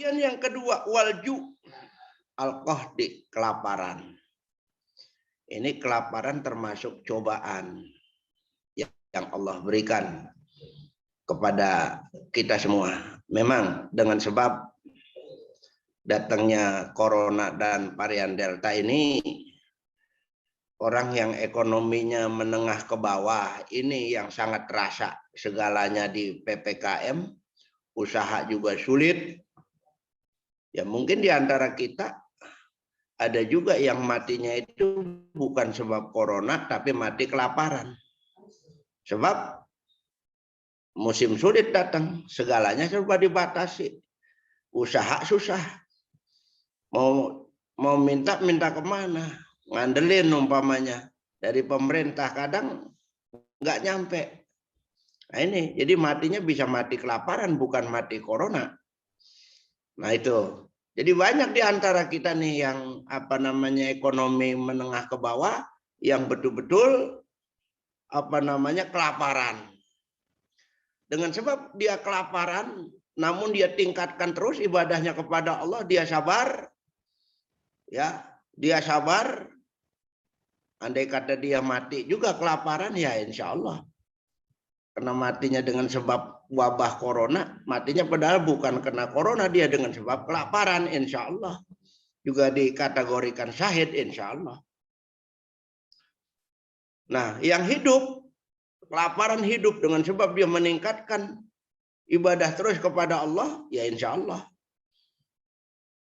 yang kedua, walju al-qahdi, kelaparan. Ini kelaparan termasuk cobaan yang Allah berikan kepada kita semua. Memang dengan sebab datangnya corona dan varian delta ini, orang yang ekonominya menengah ke bawah ini yang sangat terasa, segalanya di PPKM, usaha juga sulit. Ya mungkin di antara kita ada juga yang matinya itu bukan sebab corona, tapi mati kelaparan. Sebab musim sulit datang, segalanya serba dibatasi. Usaha susah. Mau minta kemana? Ngandelin umpamanya. Dari pemerintah kadang nggak nyampe. Nah ini, jadi matinya bisa mati kelaparan, bukan mati corona. Nah itu. Jadi banyak di antara kita nih yang ekonomi menengah ke bawah yang betul-betul kelaparan. Dengan sebab dia kelaparan, namun dia tingkatkan terus ibadahnya kepada Allah, dia sabar. Ya, dia sabar. Andai kata dia mati juga kelaparan, ya insya Allah. Karena matinya dengan sebab wabah corona, matinya padahal bukan kena corona, dia dengan sebab kelaparan, insya Allah. Juga dikategorikan syahid, insya Allah. Nah, yang hidup, kelaparan hidup dengan sebab dia meningkatkan ibadah terus kepada Allah, ya insya Allah.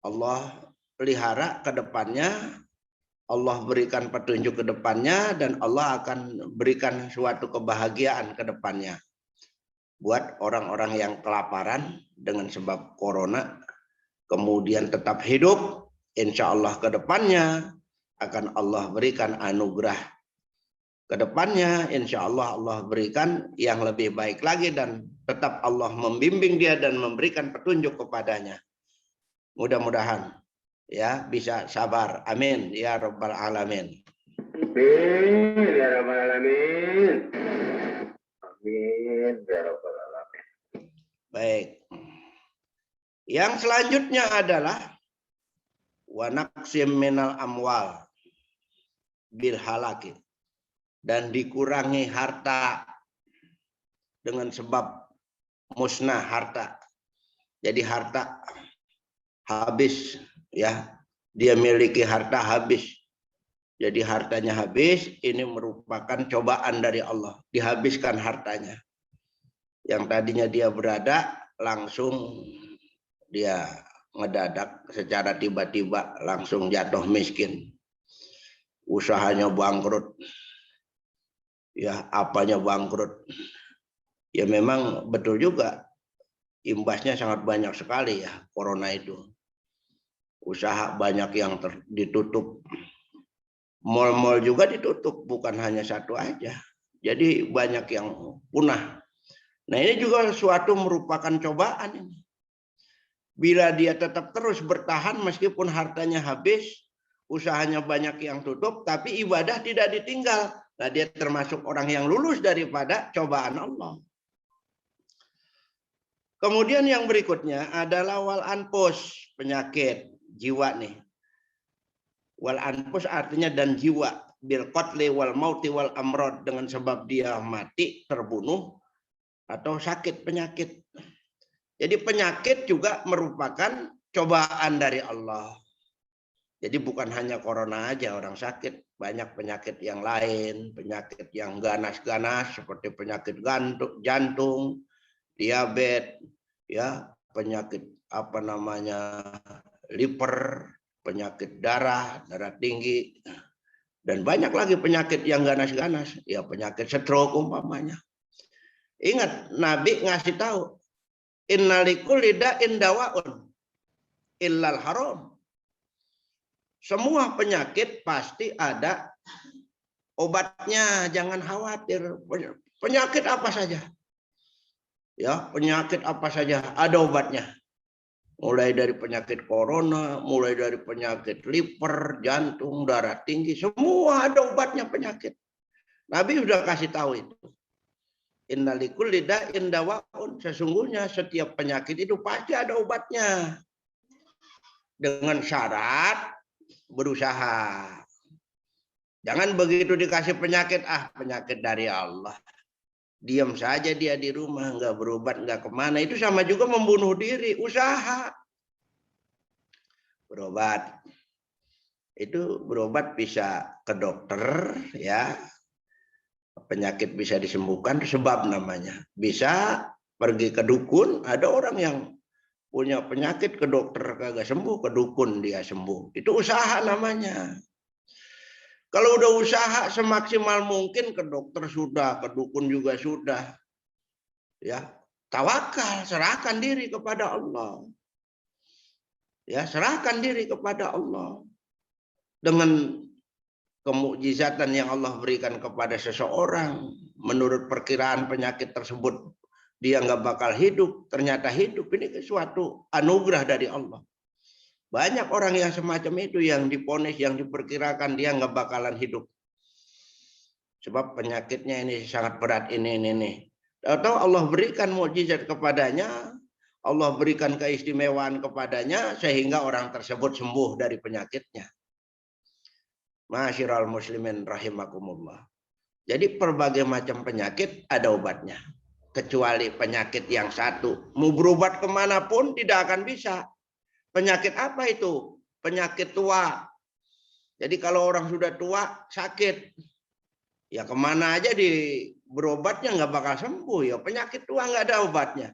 Allah pelihara ke depannya, Allah berikan petunjuk ke depannya, dan Allah akan berikan suatu kebahagiaan ke depannya. Buat orang-orang yang kelaparan dengan sebab corona, kemudian tetap hidup, insya Allah ke depannya akan Allah berikan anugerah. Ke depannya insya Allah Allah berikan yang lebih baik lagi, dan tetap Allah membimbing dia dan memberikan petunjuk kepadanya. Mudah-mudahan ya bisa sabar. Amin ya rabbal alamin. Amin ya rabbal alamin. Amin ya rabbal alamin. Baik. Yang selanjutnya adalah wa naqsim minal amwal bil halaki, dan dikurangi harta dengan sebab musnah harta. Jadi harta habis, ya, dia miliki harta habis. Jadi hartanya habis, ini merupakan cobaan dari Allah, dihabiskan hartanya. Yang tadinya dia berada, langsung dia ngedadak secara tiba-tiba langsung jatuh miskin. Usahanya bangkrut. Ya, apanya bangkrut. Ya memang betul juga, imbasnya sangat banyak sekali ya corona itu. Usaha banyak yang ditutup. Mal-mal juga ditutup, bukan hanya satu aja. Jadi banyak yang punah. Nah ini juga suatu merupakan cobaan ini. Bila dia tetap terus bertahan meskipun hartanya habis, usahanya banyak yang tutup, tapi ibadah tidak ditinggal. Nah dia termasuk orang yang lulus daripada cobaan Allah. Kemudian yang berikutnya adalah wal anfus, penyakit jiwa nih. Wal anfus artinya dan jiwa, bil qatli wal mauti wal amrod, dengan sebab dia mati, terbunuh atau sakit penyakit. Jadi penyakit juga merupakan cobaan dari Allah. Jadi bukan hanya corona aja orang sakit, banyak penyakit yang lain, penyakit yang ganas-ganas seperti penyakit jantung, diabetes, ya, penyakit liver, penyakit darah tinggi, dan banyak lagi penyakit yang ganas-ganas, ya penyakit stroke umpamanya. Ingat, Nabi ngasih tahu, innalikulli da'in dawaun illal haram. Semua penyakit pasti ada obatnya, jangan khawatir. Penyakit apa saja, ya penyakit apa saja ada obatnya. Mulai dari penyakit corona, mulai dari penyakit liver, jantung, darah tinggi, semua ada obatnya penyakit. Nabi sudah kasih tahu itu. Innalikulli da'in dawaun, sesungguhnya setiap penyakit itu pasti ada obatnya. dengan syarat berusaha. Jangan begitu dikasih penyakit, penyakit dari Allah. Diam saja dia di rumah, nggak berobat, nggak kemana. Itu sama juga membunuh diri. Usaha berobat. Itu berobat bisa ke dokter, ya. Penyakit bisa disembuhkan, sebab namanya. Bisa pergi ke dukun. Ada orang yang punya penyakit ke dokter kagak sembuh, ke dukun dia sembuh. Itu usaha namanya. Kalau udah usaha semaksimal mungkin, ke dokter sudah, ke dukun juga sudah. Ya, tawakal, serahkan diri kepada Allah. Ya, serahkan diri kepada Allah. Dengan kemukjizatan yang Allah berikan kepada seseorang, menurut perkiraan penyakit tersebut dia nggak bakal hidup, ternyata hidup. Ini suatu anugerah dari Allah. Banyak orang yang semacam itu yang diponis, yang diperkirakan dia nggak bakalan hidup. Sebab penyakitnya ini sangat berat, ini. Atau Allah berikan mukjizat kepadanya, Allah berikan keistimewaan kepadanya, sehingga orang tersebut sembuh dari penyakitnya. Masyiral muslimin rahimakumullah. Jadi berbagai macam penyakit ada obatnya. Kecuali penyakit yang satu. Mau berobat kemanapun tidak akan bisa. Penyakit apa itu? Penyakit tua. Jadi kalau orang sudah tua, sakit. Ya kemana aja berobatnya nggak bakal sembuh. Ya penyakit tua nggak ada obatnya.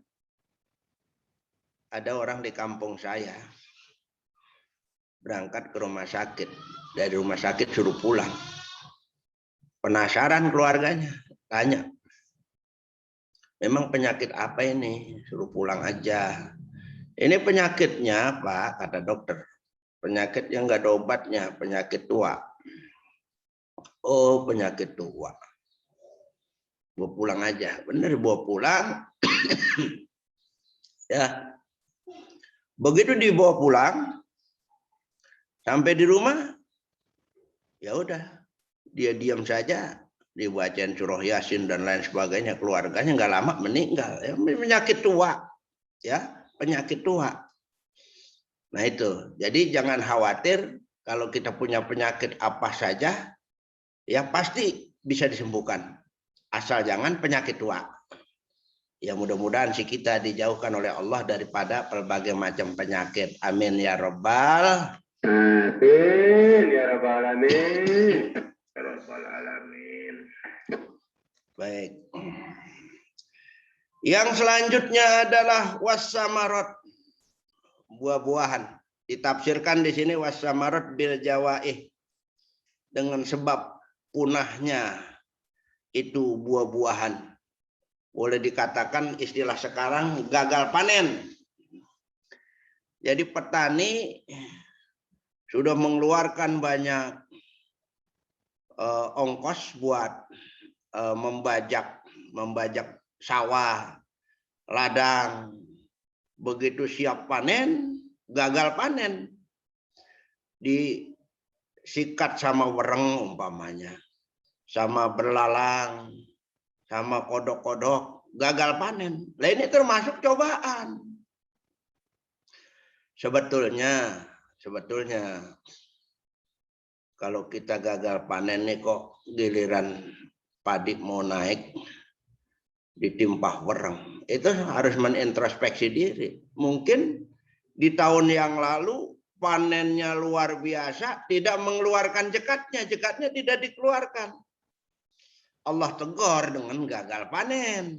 Ada orang di kampung saya. Berangkat ke rumah sakit. Dari rumah sakit suruh pulang. Penasaran keluarganya. Tanya. Memang penyakit apa ini? Suruh pulang aja. Ini penyakitnya Pak, kata dokter. Penyakit yang nggak ada obatnya, penyakit tua. Oh, penyakit tua. Bawa pulang aja. Bener, bawa pulang. Ya. Begitu dibawa pulang, sampai di rumah, ya udah. Dia diam saja, dibacain surah Yasin dan lain sebagainya. Keluarganya nggak lama meninggal. Ya, penyakit tua. Ya, penyakit tua. Nah itu, jadi jangan khawatir kalau kita punya penyakit apa saja, ya pasti bisa disembuhkan. Asal jangan penyakit tua. Ya mudah-mudahan sih kita dijauhkan oleh Allah daripada berbagai macam penyakit. Amin ya Rabbal. Amin ya rabbal alamin. Ya rabbal alamin. Baik. Yang selanjutnya adalah wassamarot, buah-buahan. Ditafsirkan di sini wassamarot bil jawaih, dengan sebab punahnya itu buah-buahan. Boleh dikatakan istilah sekarang gagal panen. Jadi petani sudah mengeluarkan banyak ongkos buat membajak sawah, ladang. Begitu siap panen, gagal panen. Disikat sama wereng umpamanya, sama belalang, sama kodok-kodok, gagal panen. Nah ini termasuk cobaan. Sebetulnya kalau kita gagal panen nih kok giliran padi mau naik ditimpah wereng, itu harus menintrospeksi diri. Mungkin di tahun yang lalu panennya luar biasa, tidak mengeluarkan jekatnya tidak dikeluarkan. Allah tegur dengan gagal panen.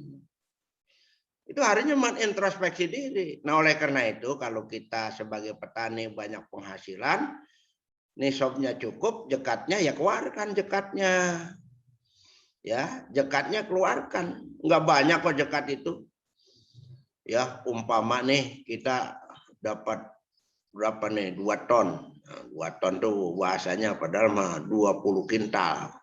Itu harusnya menintrospeksi diri. Nah oleh karena itu kalau kita sebagai petani banyak penghasilan, nisabnya cukup, jekatnya ya keluarkan jekatnya. Ya, jekatnya keluarkan. Enggak banyak kok jekat itu. Ya, umpama nih kita dapat berapa nih? 2 ton. Nah, 2 ton tuh bahasanya padahal mah 20 kintal.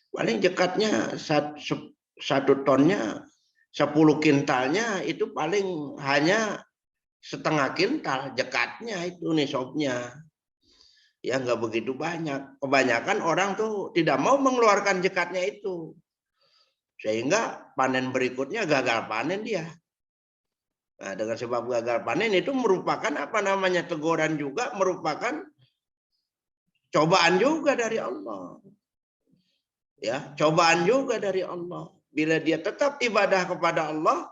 Paling jekatnya 1 tonnya 10 kintalnya itu paling hanya setengah kintal jekatnya itu nisabnya. Ya nggak begitu banyak. Kebanyakan orang tuh tidak mau mengeluarkan jekatnya itu. Sehingga panen berikutnya gagal panen dia. Nah, dengan sebab gagal panen itu merupakan apa namanya teguran juga, merupakan cobaan juga dari Allah. Ya, cobaan juga dari Allah. Bila dia tetap ibadah kepada Allah,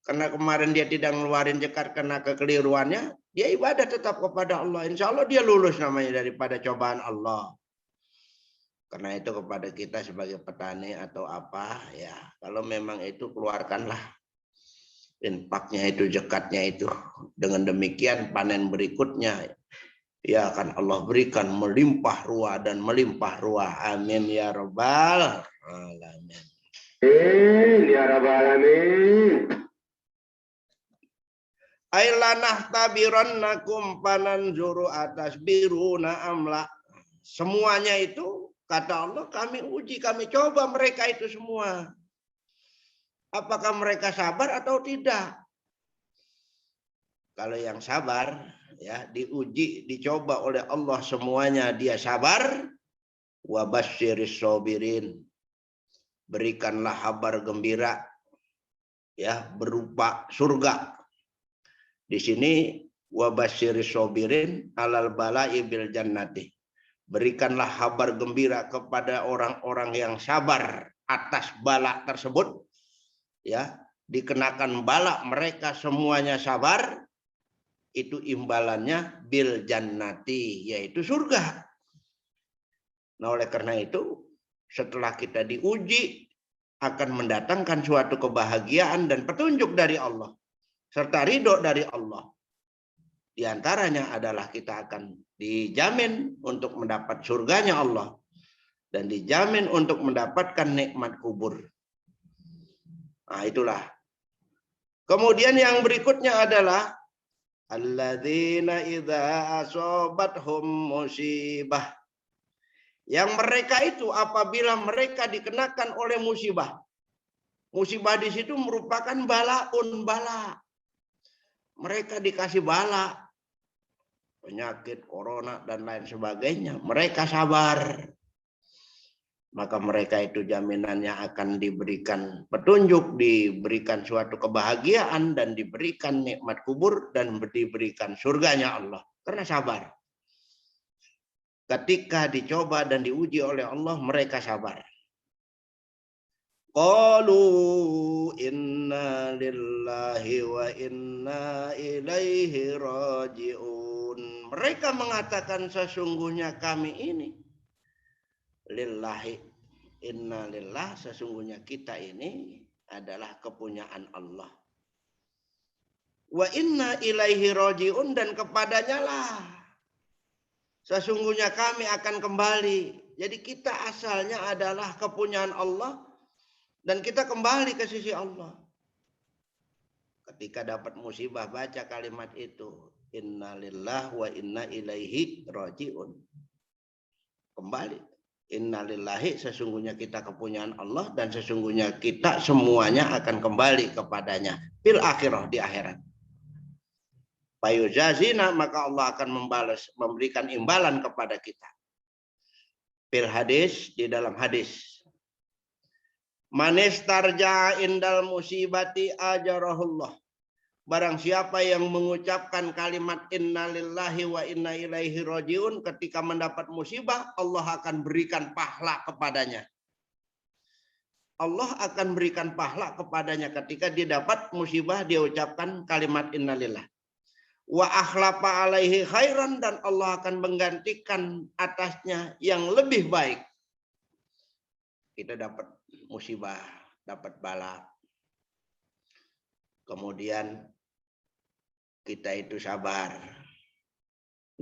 karena kemarin dia tidak ngeluarin zakat karena kekeliruannya, dia ibadah tetap kepada Allah. Insya Allah dia lulus namanya daripada cobaan Allah. Karena itu kepada kita sebagai petani atau apa, ya kalau memang itu keluarkanlah infaknya itu, zakatnya itu. Dengan demikian panen berikutnya ya akan Allah berikan melimpah ruah dan melimpah ruah. Amin ya rabbal alamin. Ya Rabbal Alamin. Ailanah tabirannakum pananzuru atas biruna amla. Semuanya itu kata Allah kami uji, kami coba mereka itu semua. Apakah mereka sabar atau tidak? Kalau yang sabar ya diuji, dicoba oleh Allah semuanya dia sabar. Wa basyiris sabirin. Berikanlah kabar gembira ya berupa surga. Di sini wa basyiris sabirin alal bala'i bil jannati. Berikanlah kabar gembira kepada orang-orang yang sabar atas bala tersebut. Ya, dikenakan bala mereka semuanya sabar, itu imbalannya bil jannati, yaitu surga. Nah, oleh karena itu setelah kita diuji akan mendatangkan suatu kebahagiaan dan petunjuk dari Allah serta ridho dari Allah. Di antaranya adalah kita akan dijamin untuk mendapat surganya Allah dan dijamin untuk mendapatkan nikmat kubur. Nah, itulah. Kemudian yang berikutnya adalah alladzina idza asobathum musibah. Yang mereka itu apabila mereka dikenakan oleh musibah. Musibah di situ merupakan balaun bala. Mereka dikasih bala, penyakit, corona dan lain sebagainya. Mereka sabar. Maka mereka itu jaminannya akan diberikan petunjuk, diberikan suatu kebahagiaan dan diberikan nikmat kubur dan diberikan surganya Allah. Karena sabar. Ketika dicoba dan diuji oleh Allah, mereka sabar. Qalu inna lillahi wa inna ilaihi raji'un. Mereka mengatakan sesungguhnya kami ini lillahi, inna lillah, sesungguhnya kita ini adalah kepunyaan Allah. Wa inna ilaihi raji'un, dan kepadanya lah sesungguhnya kami akan kembali. Jadi kita asalnya adalah kepunyaan Allah dan kita kembali ke sisi Allah. Ketika dapat musibah baca kalimat itu, innalillah wa inna ilaihi raji'un. Kembali. Innalillahi, sesungguhnya kita kepunyaan Allah dan sesungguhnya kita semuanya akan kembali kepadanya fil akhirah, di akhirat. Fayuzazina, maka Allah akan membalas, memberikan imbalan kepada kita. Fil hadis, di dalam hadis. Manistarja indal musibati ajarahullah. Barang siapa yang mengucapkan kalimat innalillahi wa inna ilaihi rajiun ketika mendapat musibah, Allah akan berikan pahala kepadanya. Allah akan berikan pahala kepadanya ketika dia dapat musibah, dia ucapkan kalimat innalillah. Wa akhlafa alaihi khairan, dan Allah akan menggantikan atasnya yang lebih baik. Kita dapat musibah, dapat bala. Kemudian kita itu sabar.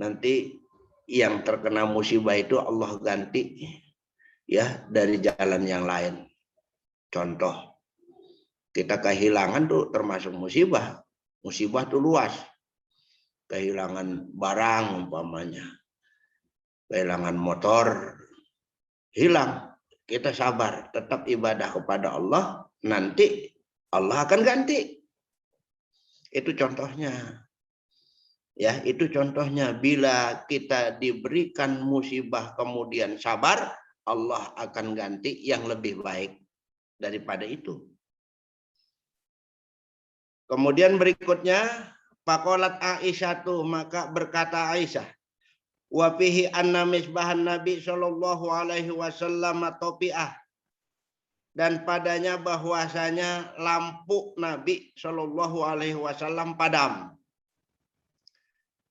Nanti yang terkena musibah itu Allah ganti ya dari jalan yang lain. Contoh, kita kehilangan tuh termasuk musibah. Musibah tuh luas. Kehilangan barang umpamanya, kehilangan motor, hilang. Kita sabar, tetap ibadah kepada Allah, nanti Allah akan ganti. Itu contohnya. Ya, itu contohnya. Bila kita diberikan musibah kemudian sabar, Allah akan ganti yang lebih baik daripada itu. Kemudian berikutnya, faqalat Aisyatu, maka berkata Aisyah, wa fihi anna misbahan Nabi sallallahu alaihi wasallam topiah, dan padanya bahwasanya lampu Nabi sallallahu alaihi wasallam padam.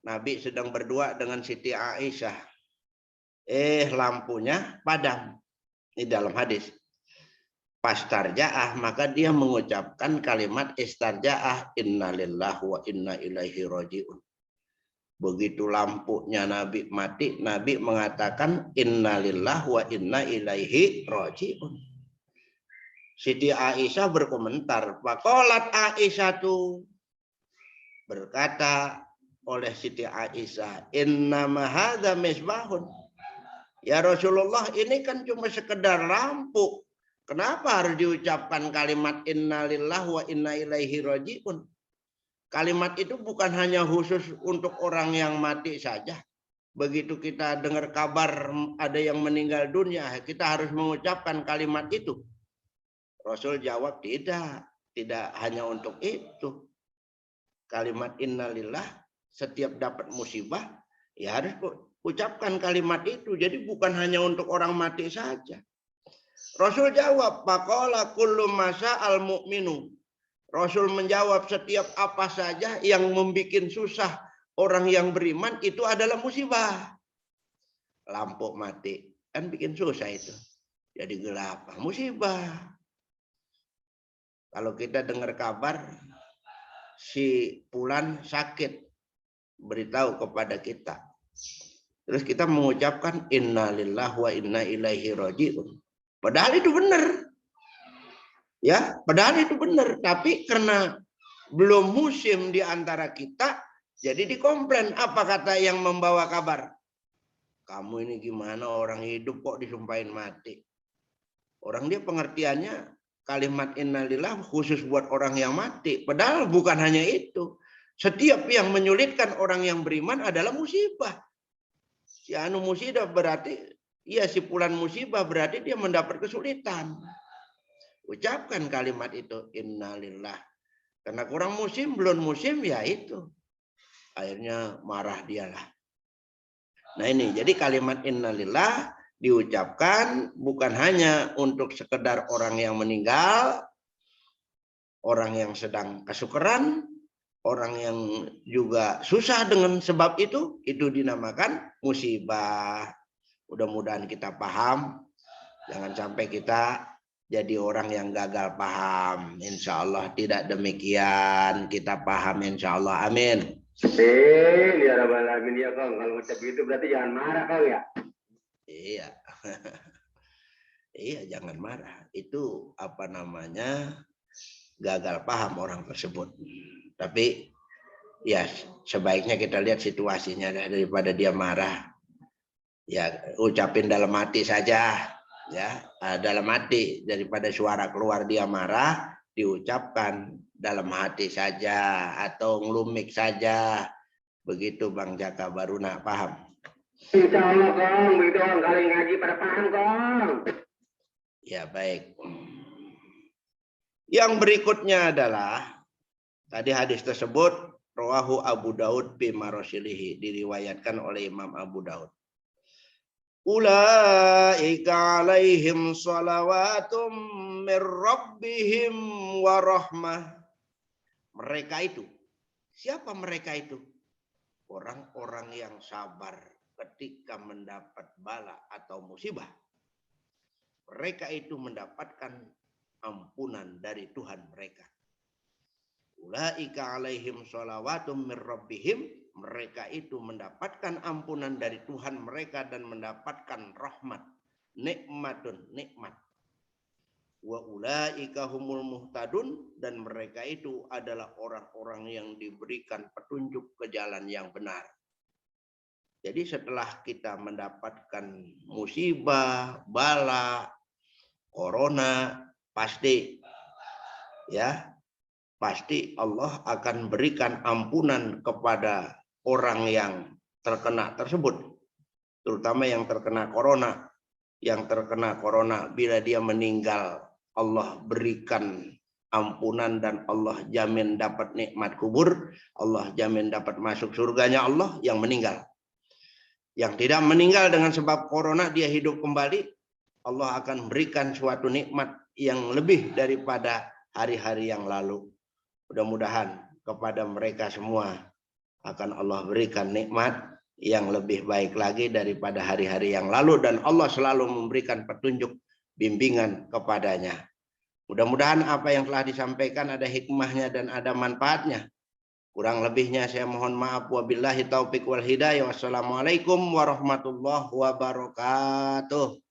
Nabi sedang berdua dengan Siti Aisyah. Lampunya padam. Ini dalam hadis. Pastarja'ah, maka dia mengucapkan kalimat istarja'ah, innalillahi wa inna ilaihi raji'un. Begitu lampunya Nabi mati, Nabi mengatakan innalillahi wa inna ilaihi raji'un. Siti Aisyah berkomentar, faqalat Aisyatu, berkata oleh Siti Aisyah, innama hadza misbahun. Ya Rasulullah, ini kan cuma sekedar lampu. Kenapa harus diucapkan kalimat innalillahi wa inna ilaihi raji'un? Kalimat itu bukan hanya khusus untuk orang yang mati saja. Begitu kita dengar kabar ada yang meninggal dunia, kita harus mengucapkan kalimat itu. Rasul jawab tidak hanya untuk itu. Kalimat innalillah, setiap dapat musibah, ya harus ucapkan kalimat itu. Jadi bukan hanya untuk orang mati saja. Rasul jawab, faqala kullu masa'al mu'minu. Rasul menjawab, setiap apa saja yang membuat susah orang yang beriman itu adalah musibah. Lampu mati kan bikin susah itu. Jadi gelap, musibah. Kalau kita dengar kabar si Fulan sakit, beritahu kepada kita. Terus kita mengucapkan innalillahi wa inna ilaihi raji'un. Padahal itu benar. Ya, padahal itu benar, tapi karena belum musim di antara kita, jadi dikomplain. Apa kata yang membawa kabar? Kamu ini gimana, orang hidup kok disumpahin mati? Orang dia pengertiannya kalimat innalillah khusus buat orang yang mati. Padahal bukan hanya itu. Setiap yang menyulitkan orang yang beriman adalah musibah. Si anu musibah berarti, ya si Fulan musibah berarti dia mendapat kesulitan. Ucapkan kalimat itu, innalillah. Karena kurang musim, belum musim, ya itu. Akhirnya marah dialah. Nah ini, jadi kalimat innalillah diucapkan bukan hanya untuk sekedar orang yang meninggal, orang yang sedang kesukaran, orang yang juga susah dengan sebab itu dinamakan musibah. Mudah-mudahan kita paham. Jangan sampai kita jadi orang yang gagal paham. Insya Allah tidak demikian. Kita paham insya Allah. Amin. Ya Rabbal Alamin ya Kang. Kalau macam itu berarti jangan marah Kang ya. Iya. Iya, jangan marah. Itu apa namanya? Gagal paham orang tersebut. Tapi ya sebaiknya kita lihat situasinya daripada dia marah. Ya ucapin dalam hati saja. Ya, dalam hati, daripada suara keluar dia marah, diucapkan dalam hati saja atau ngelumik saja. Begitu Bang Jaka Baruna, paham? Insya Allah Kang, begitu orang kali ngaji pada paham Kang. Ya baik. Yang berikutnya adalah tadi hadis tersebut rawahu Abu Daud bi marasilihi, diriwayatkan oleh Imam Abu Daud. Ulaika alaihim salawatum mir rabbihim wa rahmah. Mereka itu. Siapa mereka itu? Orang-orang yang sabar ketika mendapat bala atau musibah. Mereka itu mendapatkan ampunan dari Tuhan mereka. Ulaika alaihim salawatum mir rabbihim. Mereka itu mendapatkan ampunan dari Tuhan mereka dan mendapatkan rahmat. Nikmatun, nikmat. Wa ulaika humul muhtadun. Dan mereka itu adalah orang-orang yang diberikan petunjuk ke jalan yang benar. Jadi setelah kita mendapatkan musibah, bala, corona, pasti ya, pasti Allah akan berikan ampunan kepada orang yang terkena tersebut, terutama yang terkena corona. Yang terkena corona, bila dia meninggal, Allah berikan ampunan dan Allah jamin dapat nikmat kubur, Allah jamin dapat masuk surganya Allah yang meninggal. Yang tidak meninggal dengan sebab corona dia hidup kembali, Allah akan berikan suatu nikmat yang lebih daripada hari-hari yang lalu. Mudah-mudahan kepada mereka semua akan Allah berikan nikmat yang lebih baik lagi daripada hari-hari yang lalu, dan Allah selalu memberikan petunjuk bimbingan kepadanya. Mudah-mudahan apa yang telah disampaikan ada hikmahnya dan ada manfaatnya. Kurang lebihnya saya mohon maaf. Wabillahi taufiq wal hidayah. Wassalamualaikum warahmatullahi wabarakatuh.